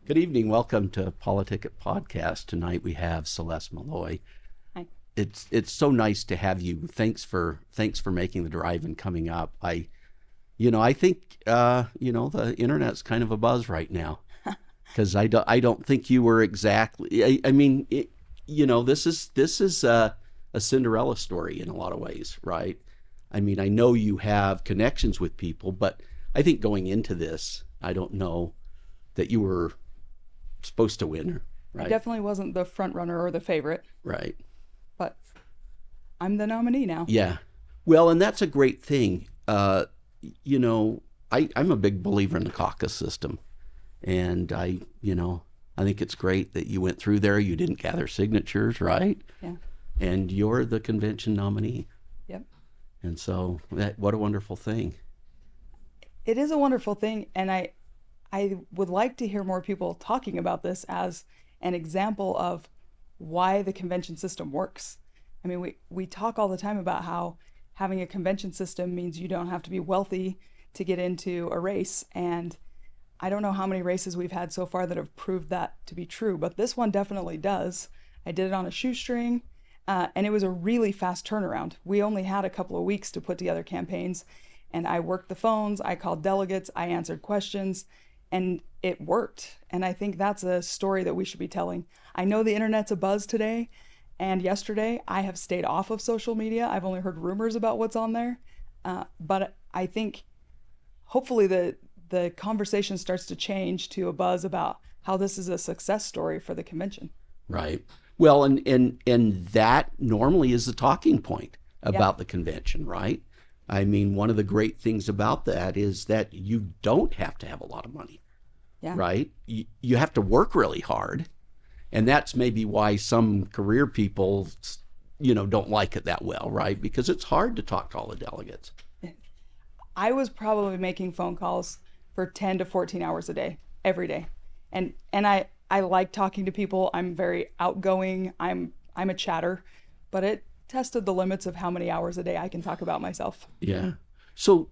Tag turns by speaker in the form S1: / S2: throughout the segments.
S1: Good evening. Welcome to PoliticIt podcast. Tonight we have Celeste Maloy.
S2: Hi.
S1: It's so nice to have you. Thanks for making the drive and coming up. I think the internet's kind of a buzz right now because I don't think you were exactly. This is a Cinderella story in a lot of ways, right? I mean, I know you have connections with people, but I think going into this, I don't know that you were supposed to win, right?
S2: I definitely wasn't the front runner or the favorite,
S1: Right.
S2: but I'm the nominee now.
S1: Yeah. Well, and that's a great thing. I'm a big believer in the caucus system. And I think it's great that you went through there. You didn't gather signatures, right?
S2: Yeah.
S1: And you're the convention nominee.
S2: Yep.
S1: And so what a wonderful thing.
S2: It is a wonderful thing, and I would like to hear more people talking about this as an example of why the convention system works. I mean, we talk all the time about how having a convention system means you don't have to be wealthy to get into a race, and I don't know how many races we've had so far that have proved that to be true, but this one definitely does. I did it on a shoestring, and it was a really fast turnaround. We only had a couple of weeks to put together campaigns, and I worked the phones, I called delegates, I answered questions, and it worked. And I think that's a story that we should be telling. I know the internet's abuzz today, and yesterday I have stayed off of social media. I've only heard rumors about what's on there, but I think hopefully the conversation starts to change to a buzz about how this is a success story for the convention.
S1: Right. Well, and that normally is the talking point about the convention, right? I mean, one of the great things about that is that you don't have to have a lot of money, right? You have to work really hard. And that's maybe why some career people, don't like it that well, right? Because it's hard to talk to all the delegates.
S2: I was probably making phone calls for 10 to 14 hours a day, every day. And I like talking to people. I'm very outgoing. I'm a chatter, but it tested the limits of how many hours a day I can talk about myself.
S1: Yeah. So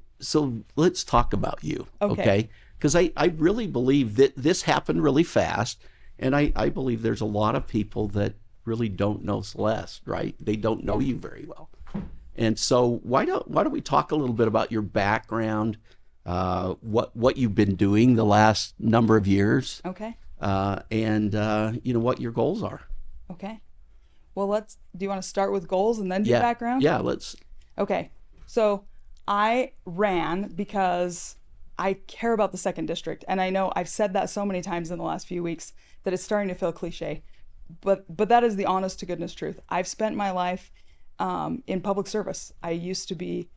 S1: let's talk about you, okay? Because I really believe that this happened really fast, and I believe there's a lot of people that really don't know Celeste, right? They don't know you very well. And so why don't we talk a little bit about your background, what you've been doing the last number of years,
S2: Okay.
S1: and what your goals are.
S2: Okay. Well, do you want to start with goals and then do background?
S1: Yeah, let's.
S2: Okay. So I ran because I care about the second district. And I know I've said that so many times in the last few weeks that it's starting to feel cliche. But that is the honest to goodness truth. I've spent my life in public service. I used to be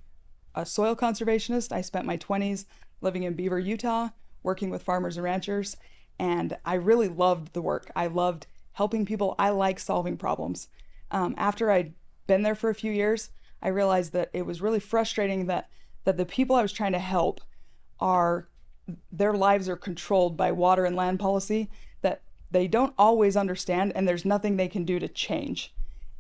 S2: a soil conservationist. I spent my 20s living in Beaver, Utah, working with farmers and ranchers. And I really loved the work. I loved helping people. I like solving problems. After I'd been there for a few years, I realized that it was really frustrating that the people I was trying to help their lives are controlled by water and land policy that they don't always understand, and there's nothing they can do to change.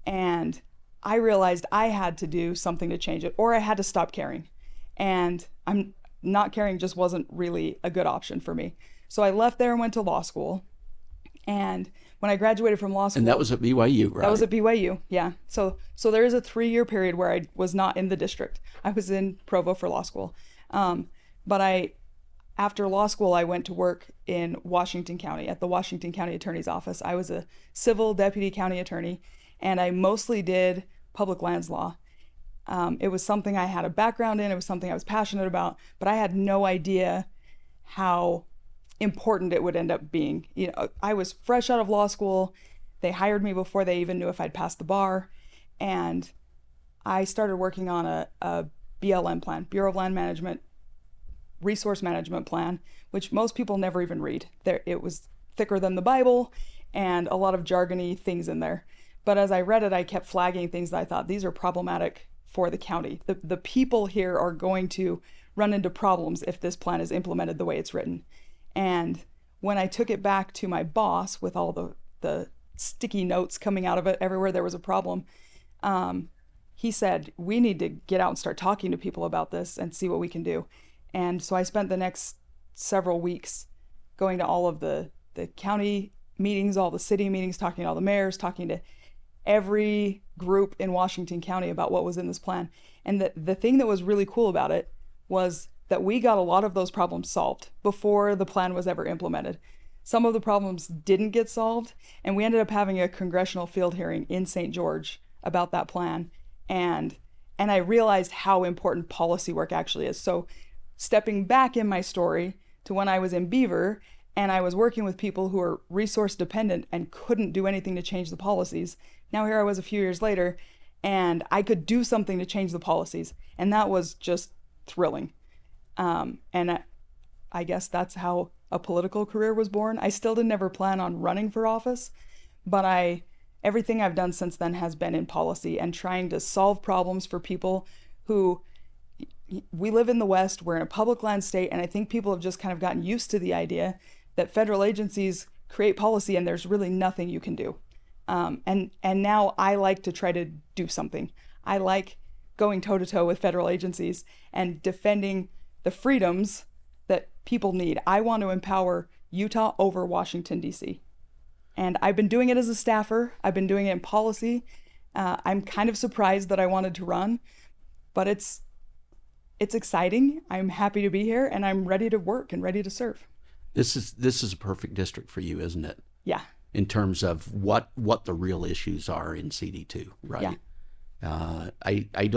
S2: And I realized I had to do something to change it, or I had to stop caring. And I'm not caring just wasn't really a good option for me. So I left there and went to law school. And when I graduated from law school...
S1: And that was at BYU, right?
S2: That was at BYU, yeah. So there is a 3-year period where I was not in the district. I was in Provo for law school. But after law school, I went to work in Washington County, at the Washington County Attorney's Office. I was a civil deputy county attorney, and I mostly did public lands law. It was something I had a background in. It was something I was passionate about, but I had no idea how important it would end up being. I was fresh out of law school. They hired me before they even knew if I'd passed the bar. And I started working on a BLM plan, Bureau of Land Management, resource management plan, which most people never even read. It was thicker than the Bible and a lot of jargony things in there. But as I read it, I kept flagging things that I thought these are problematic for the county. The people here are going to run into problems if this plan is implemented the way it's written. And when I took it back to my boss with all the sticky notes coming out of it everywhere there was a problem, he said, we need to get out and start talking to people about this and see what we can do. And so I spent the next several weeks going to all of the the county meetings, all the city meetings, talking to all the mayors, talking to every group in Washington County about what was in this plan. And the thing that was really cool about it was that we got a lot of those problems solved before the plan was ever implemented. Some of the problems didn't get solved, and we ended up having a congressional field hearing in St. George about that plan. And I realized how important policy work actually is. So stepping back in my story to when I was in Beaver and I was working with people who are resource dependent and couldn't do anything to change the policies. Now here I was a few years later and I could do something to change the policies. And that was just thrilling. And I guess that's how a political career was born. I still didn't ever plan on running for office, but everything I've done since then has been in policy and trying to solve problems for people who, we live in the West, we're in a public land state, and I think people have just kind of gotten used to the idea that federal agencies create policy and there's really nothing you can do. And now I like to try to do something. I like going toe-to-toe with federal agencies and defending the freedoms that people need. I want to empower Utah over Washington, D.C. And I've been doing it as a staffer. I've been doing it in policy. I'm kind of surprised that I wanted to run, but it's exciting. I'm happy to be here and I'm ready to work and ready to serve.
S1: This is a perfect district for you, isn't it?
S2: Yeah.
S1: In terms of what the real issues are in CD2, right? Yeah. I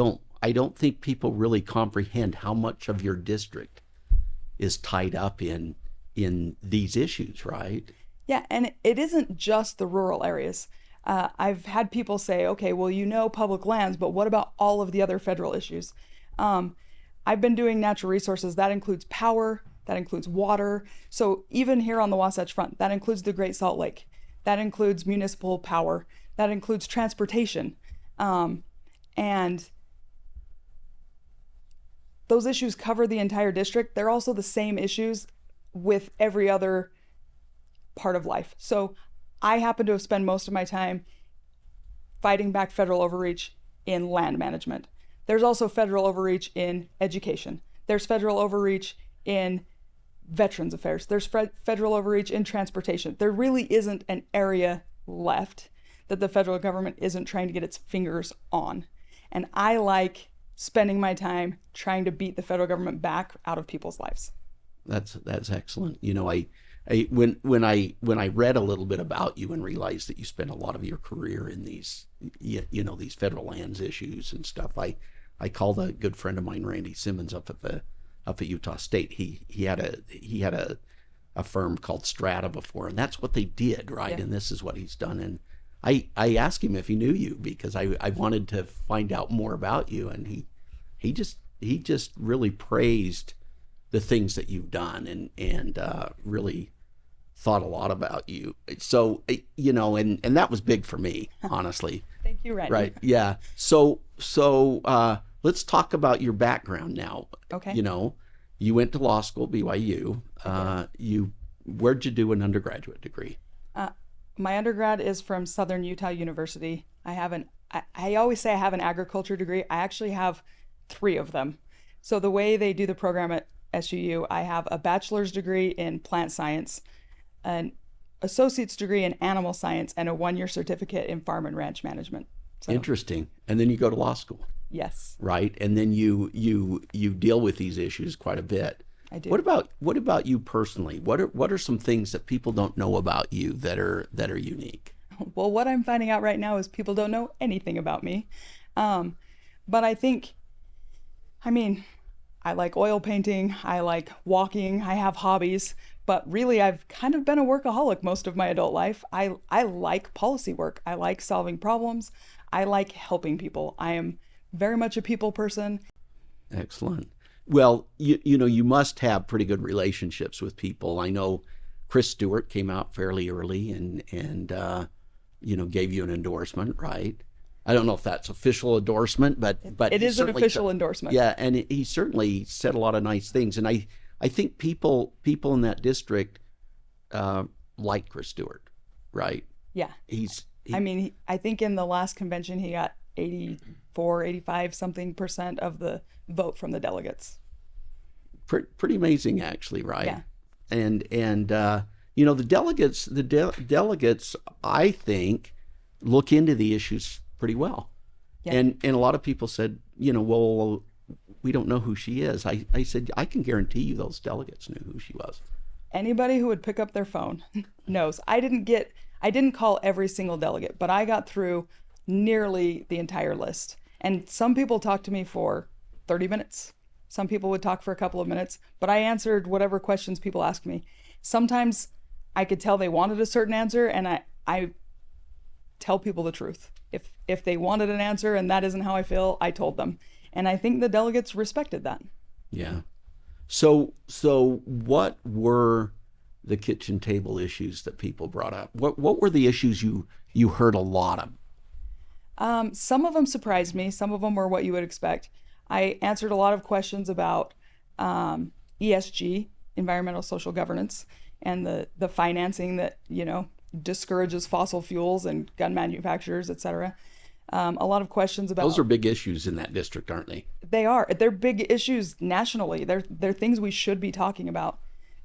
S1: don't think people really comprehend how much of your district is tied up in these issues, right?
S2: Yeah, and it isn't just the rural areas. I've had people say, okay, well, public lands, but what about all of the other federal issues? I've been doing natural resources. That includes power, that includes water. So even here on the Wasatch Front, that includes the Great Salt Lake. That includes municipal power. That includes transportation. And those issues cover the entire district. They're also the same issues with every other part of life. So I happen to have spent most of my time fighting back federal overreach in land management. There's also federal overreach in education. There's federal overreach in veterans affairs. There's federal overreach in transportation. There really isn't an area left that the federal government isn't trying to get its fingers on. And I like spending my time trying to beat the federal government back out of people's lives.
S1: That's excellent. When I read a little bit about you and realized that you spent a lot of your career in these these federal lands issues and stuff, I called a good friend of mine, Randy Simmons, up at Utah State. He had a firm called Strata before, and that's what they did, right? Yeah. And this is what he's done. And I asked him if he knew you because I wanted to find out more about you, and he just really praised the things that you've done and really thought a lot about you. So, and that was big for me, honestly.
S2: Thank you, Randy.
S1: Right. Yeah. So let's talk about your background now.
S2: Okay.
S1: You went to law school, BYU. Where'd you do an undergraduate degree?
S2: My undergrad is from Southern Utah University. I always say I have an agriculture degree. I actually have 3 of them. So the way they do the program at SUU, I have a bachelor's degree in plant science, an associate's degree in animal science, and a 1-year certificate in farm and ranch management. So,
S1: interesting. And then you go to law school.
S2: Yes.
S1: Right. And then you deal with these issues quite a bit.
S2: I do.
S1: What about you personally? What are some things that people don't know about you that are unique?
S2: Well, what I'm finding out right now is people don't know anything about me. But I like oil painting, I like walking, I have hobbies, but really I've kind of been a workaholic most of my adult life. I like policy work. I like solving problems. I like helping people. I am very much a people person.
S1: Excellent. Well, you must have pretty good relationships with people. I know Chris Stewart came out fairly early and gave you an endorsement, right? I don't know if that's official endorsement, but
S2: it is an official endorsement.
S1: Yeah, and he certainly said a lot of nice things, and I think people in that district like Chris Stewart, right?
S2: Yeah. I think in the last convention he got 85 something % of the vote from the delegates.
S1: Pretty amazing, actually, right?
S2: Yeah.
S1: And you know, the delegates, I think, look into the issues pretty well.
S2: Yeah.
S1: And a lot of people said, you know, well, we don't know who she is. I said, I can guarantee you those delegates knew who she was.
S2: Anybody who would pick up their phone knows. I didn't call every single delegate, but I got through nearly the entire list. And some people talked to me for 30 minutes. Some people would talk for a couple of minutes, but I answered whatever questions people asked me. Sometimes I could tell they wanted a certain answer, and I tell people the truth. If they wanted an answer and that isn't how I feel, I told them. And I think the delegates respected that.
S1: Yeah. So what were the kitchen table issues that people brought up? What were the issues you heard a lot of?
S2: Some of them surprised me. Some of them were what you would expect. I answered a lot of questions about ESG, environmental social governance, and the financing that, you know, discourages fossil fuels and gun manufacturers, et cetera. A lot of questions about...
S1: Those are big issues in that district, aren't they?
S2: They are. They're big issues nationally. They're things we should be talking about.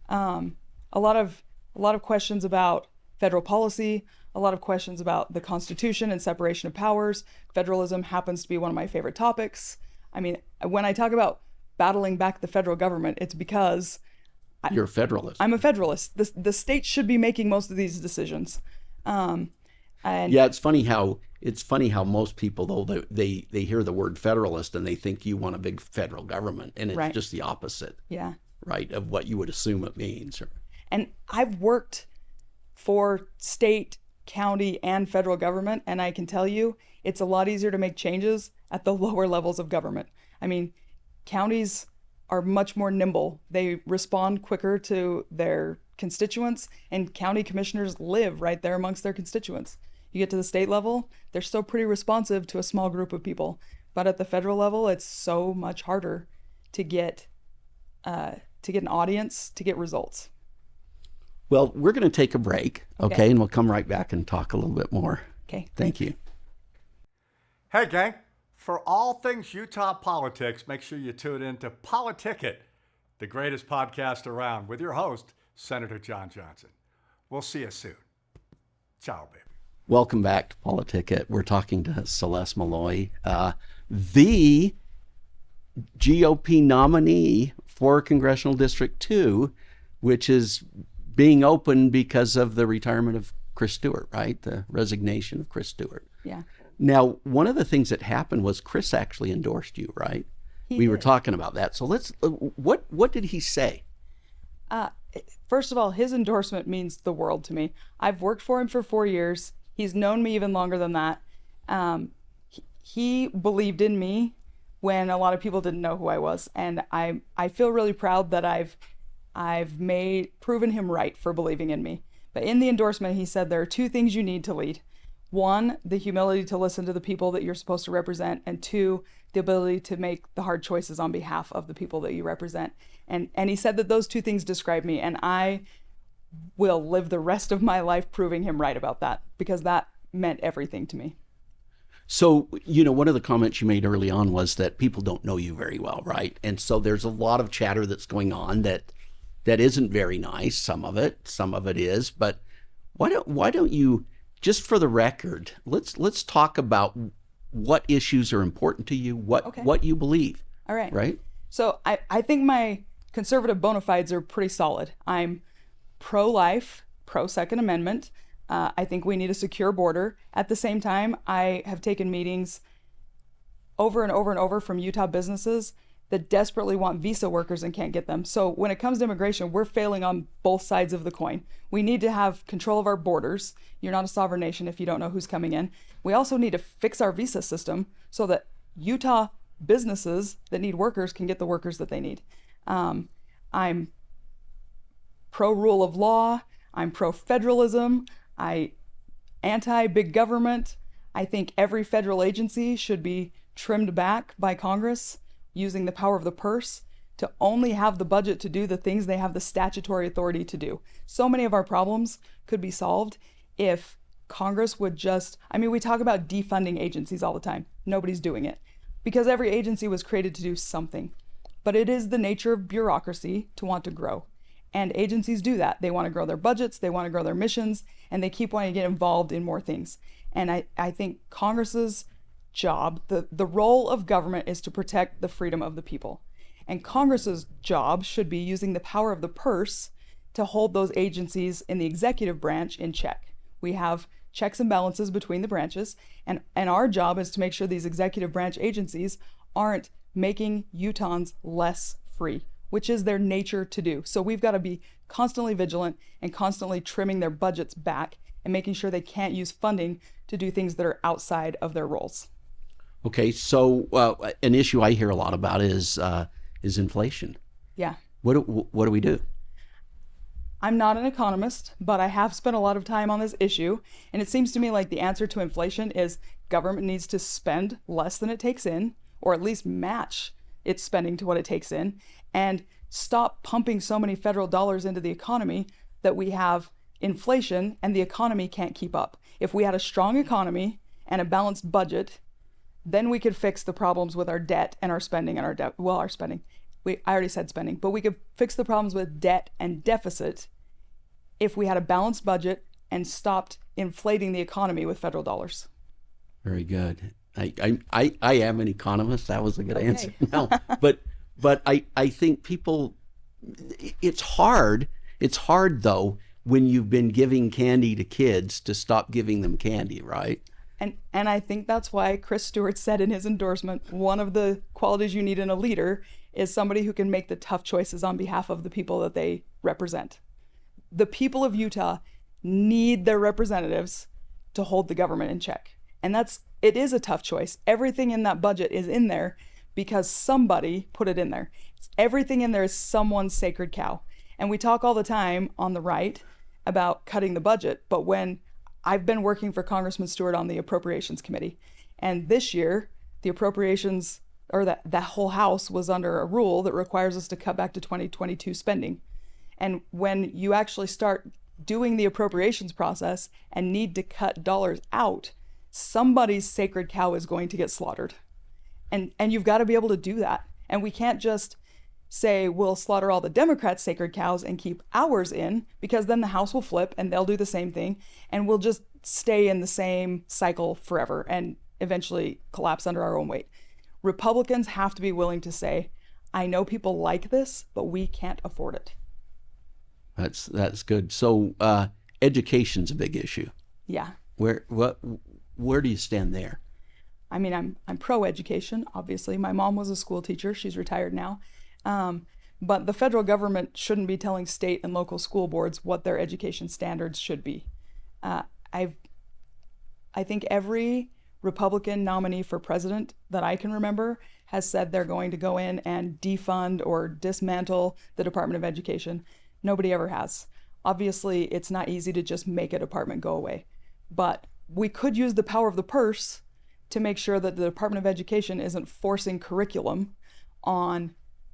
S2: A lot of questions about federal policy, a lot of questions about the Constitution and separation of powers. Federalism happens to be one of my favorite topics. I mean, when I talk about battling back the federal government, it's because...
S1: You're a federalist.
S2: I'm a federalist. The state should be making most of these decisions. And
S1: yeah, it's funny how most people, though, they hear the word federalist and they think you want a big federal government, and it's
S2: right.
S1: just the opposite.
S2: Yeah.
S1: Right, of what you would assume it means.
S2: And I've worked for state, county, and federal government, and I can tell you it's a lot easier to make changes at the lower levels of government. I mean, counties are much more nimble. They respond quicker to their constituents, and county commissioners live right there amongst their constituents. You get to the state level, they're still pretty responsive to a small group of people. But at the federal level, it's so much harder to get an audience, to get results.
S1: Well, we're going to take a break, okay? And we'll come right back and talk a little bit more.
S2: Okay.
S1: Thank you.
S3: Hey, gang. For all things Utah politics, make sure you tune in to PoliticIt, the greatest podcast around, with your host, Senator John Johnson. We'll see you soon. Ciao, baby.
S1: Welcome back to PoliticIt. We're talking to Celeste Maloy, the GOP nominee for Congressional District 2, which is being open because of the retirement of Chris Stewart, right? The resignation of Chris Stewart.
S2: Yeah.
S1: Now, one of the things that happened was Chris actually endorsed you, right? We were talking about that. So what did he say?
S2: First of all, his endorsement means the world to me. I've worked for him for 4 years. He's known me even longer than that. He believed in me when a lot of people didn't know who I was. And I feel really proud that I've proven him right for believing in me. But in the endorsement, he said there are 2 things you need to lead. 1, the humility to listen to the people that you're supposed to represent, and 2, the ability to make the hard choices on behalf of the people that you represent. And he said that those 2 things describe me, and I will live the rest of my life proving him right about that, because that meant everything to me.
S1: So, you know, one of the comments you made early on was that people don't know you very well, right? And so there's a lot of chatter that's going on that isn't very nice. Some of it is, but why don't you, just for the record, let's talk about what issues are important to you, what you believe.
S2: All right.
S1: Right?
S2: So I think my conservative bona fides are pretty solid. I'm pro-life, pro-Second Amendment. I think we need a secure border. At the same time, I have taken meetings over and over and over from Utah businesses that desperately want visa workers and can't get them. So when it comes to immigration, we're failing on both sides of the coin. We need to have control of our borders. You're not a sovereign nation if you don't know who's coming in. We also need to fix our visa system so that Utah businesses that need workers can get the workers that they need. I'm pro-rule of law. I'm pro-federalism. I anti-big government. I think every federal agency should be trimmed back by Congress, using the power of the purse to only have the budget to do the things they have the statutory authority to do. So many of our problems could be solved if Congress would just, we talk about defunding agencies all the time. Nobody's doing it because every agency was created to do something. But it is the nature of bureaucracy to want to grow. And agencies do that. They want to grow their budgets, they want to grow their missions, and they keep wanting to get involved in more things. And I think Congress's job, the role of government is to protect the freedom of the people. And Congress's job should be using the power of the purse to hold those agencies in the executive branch in check. We have checks and balances between the branches, and our job is to make sure these executive branch agencies aren't making Utahns less free, which is their nature to do. So we've got to be constantly vigilant and constantly trimming their budgets back and making sure they can't use funding to do things that are outside of their roles.
S1: Okay, so an issue I hear a lot about is inflation.
S2: Yeah.
S1: What do we do?
S2: I'm not an economist, but I have spent a lot of time on this issue, and it seems to me like the answer to inflation is government needs to spend less than it takes in, or at least match its spending to what it takes in, and stop pumping so many federal dollars into the economy that we have inflation and the economy can't keep up. If we had a strong economy and a balanced budget, then we could fix the problems with our debt and our spending and our debt. Well, our spending. I already said spending, but we could fix the problems with debt and deficit if we had a balanced budget and stopped inflating the economy with federal dollars.
S1: Very good. I am an economist. That was a good answer.
S2: Okay.
S1: No, but I think people, it's hard. It's hard though when you've been giving candy to kids to stop giving them candy, right?
S2: And I think that's why Chris Stewart said in his endorsement, one of the qualities you need in a leader is somebody who can make the tough choices on behalf of the people that they represent. The people of Utah need their representatives to hold the government in check. And it is a tough choice. Everything in that budget is in there because somebody put it in there. Everything in there is someone's sacred cow. And we talk all the time on the right about cutting the budget, but when I've been working for Congressman Stewart on the Appropriations Committee, and this year the appropriations, or that whole house was under a rule that requires us to cut back to 2022 spending. And when you actually start doing the appropriations process and need to cut dollars out, somebody's sacred cow is going to get slaughtered. And you've got to be able to do that. And we can't just say we'll slaughter all the Democrats' sacred cows and keep ours in, because then the House will flip and they'll do the same thing, and we'll just stay in the same cycle forever and eventually collapse under our own weight. Republicans have to be willing to say, I know people like this, but we can't afford it.
S1: That's good. So education's a big issue.
S2: Yeah.
S1: Where do you stand there?
S2: I mean, I'm pro-education, obviously. My mom was a school teacher. She's retired now. But the federal government shouldn't be telling state and local school boards what their education standards should be. I think every Republican nominee for president that I can remember has said they're going to go in and defund or dismantle the Department of Education. Nobody ever has. Obviously, it's not easy to just make a department go away. But we could use the power of the purse to make sure that the Department of Education isn't forcing curriculum on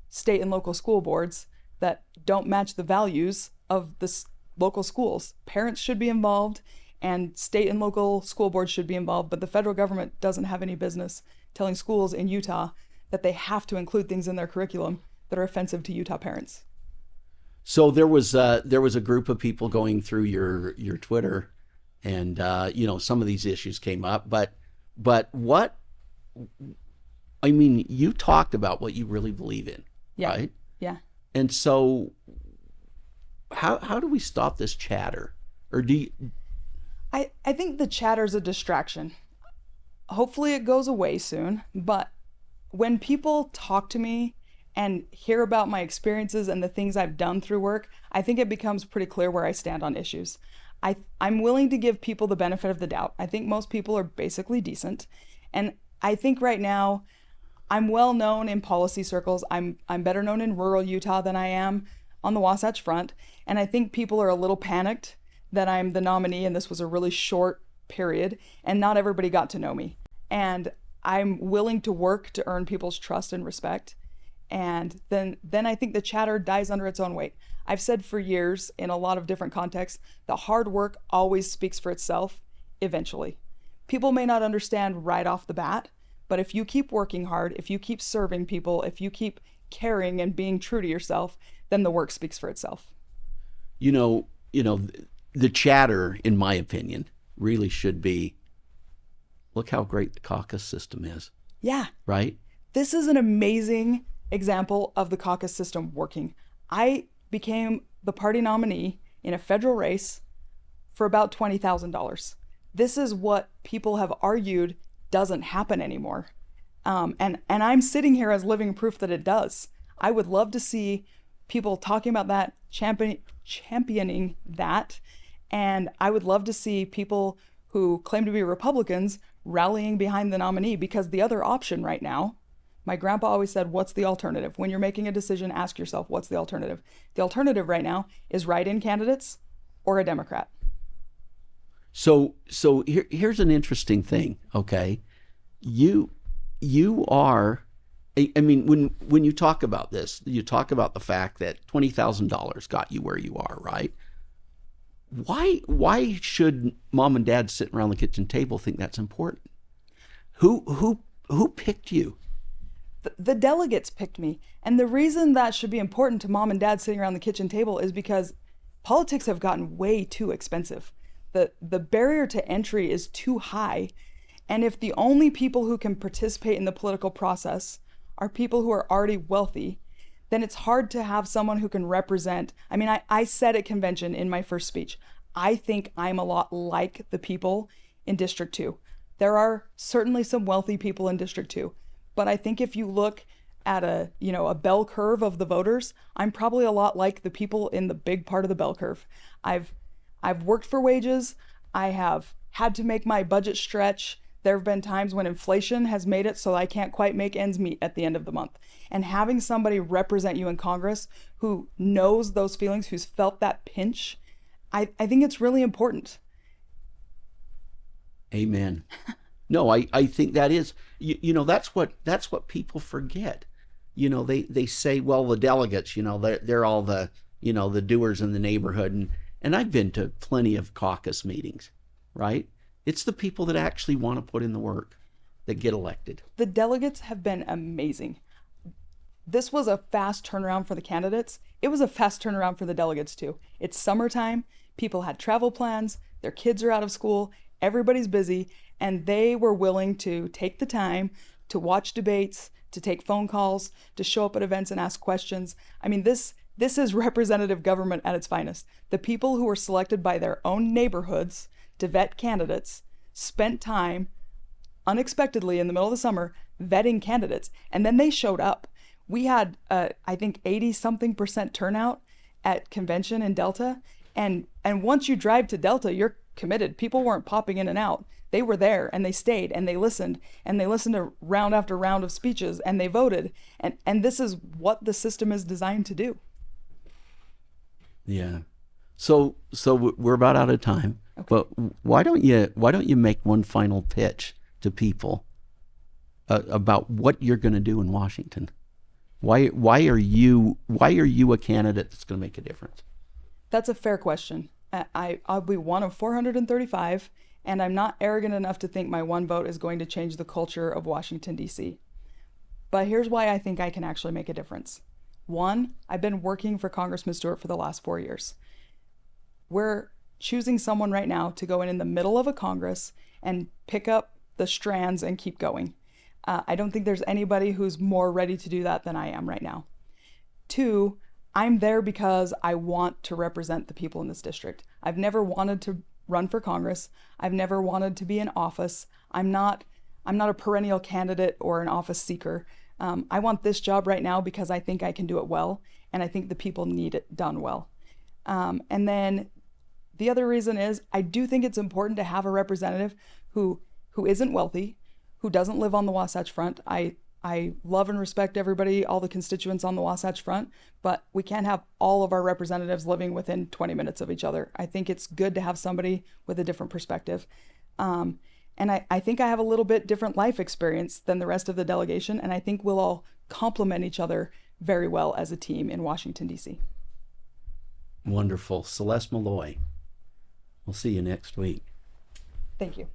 S2: state and local school boards that don't match the values of the local schools. Parents should be involved, and state and local school boards should be involved, but the federal government doesn't have any business telling schools in Utah that they have to include things in their curriculum that are offensive to Utah parents.
S1: So there was a group of people going through your Twitter, and some of these issues came up, but what, I mean, you talked about what you really believe in,
S2: Yeah.
S1: right?
S2: Yeah.
S1: And so how do we stop this chatter? Or do you...
S2: I think the chatter's a distraction. Hopefully it goes away soon, but when people talk to me and hear about my experiences and the things I've done through work, I think it becomes pretty clear where I stand on issues. I'm willing to give people the benefit of the doubt. I think most people are basically decent. And I think right now I'm well known in policy circles. I'm better known in rural Utah than I am on the Wasatch Front. And I think people are a little panicked that I'm the nominee and this was a really short period and not everybody got to know me. And I'm willing to work to earn people's trust and respect. And then I think the chatter dies under its own weight. I've said for years in a lot of different contexts, the hard work always speaks for itself eventually. People may not understand right off the bat, but if you keep working hard, if you keep serving people, if you keep caring and being true to yourself, then the work speaks for itself.
S1: the chatter, in my opinion, really should be, look how great the caucus system is.
S2: Yeah.
S1: Right?
S2: This is an amazing example of the caucus system working. I became the party nominee in a federal race for about $20,000. This is what people have argued doesn't happen anymore. And I'm sitting here as living proof that it does. I would love to see people talking about that, championing that. And I would love to see people who claim to be Republicans rallying behind the nominee, because the other option right now, my grandpa always said, what's the alternative? When you're making a decision, ask yourself, what's the alternative? The alternative right now is write-in candidates or a Democrat.
S1: So here's an interesting thing, okay? You are, I mean, when you talk about this, you talk about the fact that $20,000 got you where you are, right? Why should mom and dad sitting around the kitchen table think that's important? Who picked you?
S2: The delegates picked me. And the reason that should be important to mom and dad sitting around the kitchen table is because politics have gotten way too expensive. The barrier to entry is too high. And if the only people who can participate in the political process are people who are already wealthy, then it's hard to have someone who can represent. I mean, I said at convention in my first speech, I think I'm a lot like the people in District 2. There are certainly some wealthy people in District 2, but I think if you look at a bell curve of the voters, I'm probably a lot like the people in the big part of the bell curve. I've worked for wages. I have had to make my budget stretch. There have been times when inflation has made it so I can't quite make ends meet at the end of the month. And having somebody represent you in Congress who knows those feelings, who's felt that pinch, I think it's really important.
S1: Amen. No, I think that is, that's what people forget. They say, well, the delegates, they're all the, the doers in the neighborhood. And I've been to plenty of caucus meetings, right? It's the people that actually want to put in the work that get elected.
S2: The delegates have been amazing. This was a fast turnaround for the candidates. It was a fast turnaround for the delegates too. It's summertime. People had travel plans. Their kids are out of school. Everybody's busy. And they were willing to take the time to watch debates, to take phone calls, to show up at events and ask questions. I mean, this is representative government at its finest. The people who were selected by their own neighborhoods to vet candidates spent time unexpectedly in the middle of the summer vetting candidates, and then they showed up. We had I think 80-something% turnout at convention in Delta, and once you drive to Delta, you're committed. People weren't popping in and out. They were there and they stayed and they listened to round after round of speeches and they voted, and this is what the system is designed to do.
S1: Yeah. So we're about out of time. Okay. But why don't you make one final pitch to people about what you're going to do in Washington? Why are you a candidate that's going to make a difference?
S2: That's a fair question. I'll be one of 435, and I'm not arrogant enough to think my one vote is going to change the culture of Washington, D.C. But here's why I think I can actually make a difference. One, I've been working for Congressman Stewart for the last 4 years. We're choosing someone right now to go in the middle of a Congress and pick up the strands and keep going. I don't think there's anybody who's more ready to do that than I am right now. Two, I'm there because I want to represent the people in this district. I've never wanted to run for Congress. I've never wanted to be in office. I'm not a perennial candidate or an office seeker. I want this job right now because I think I can do it well, and I think the people need it done well. And then the other reason is I do think it's important to have a representative who isn't wealthy, who doesn't live on the Wasatch Front. I love and respect everybody, all the constituents on the Wasatch Front, but we can't have all of our representatives living within 20 minutes of each other. I think it's good to have somebody with a different perspective. And I think I have a little bit different life experience than the rest of the delegation, and I think we'll all complement each other very well as a team in Washington, D.C.
S1: Wonderful. Celeste Maloy. We'll see you next week.
S2: Thank you.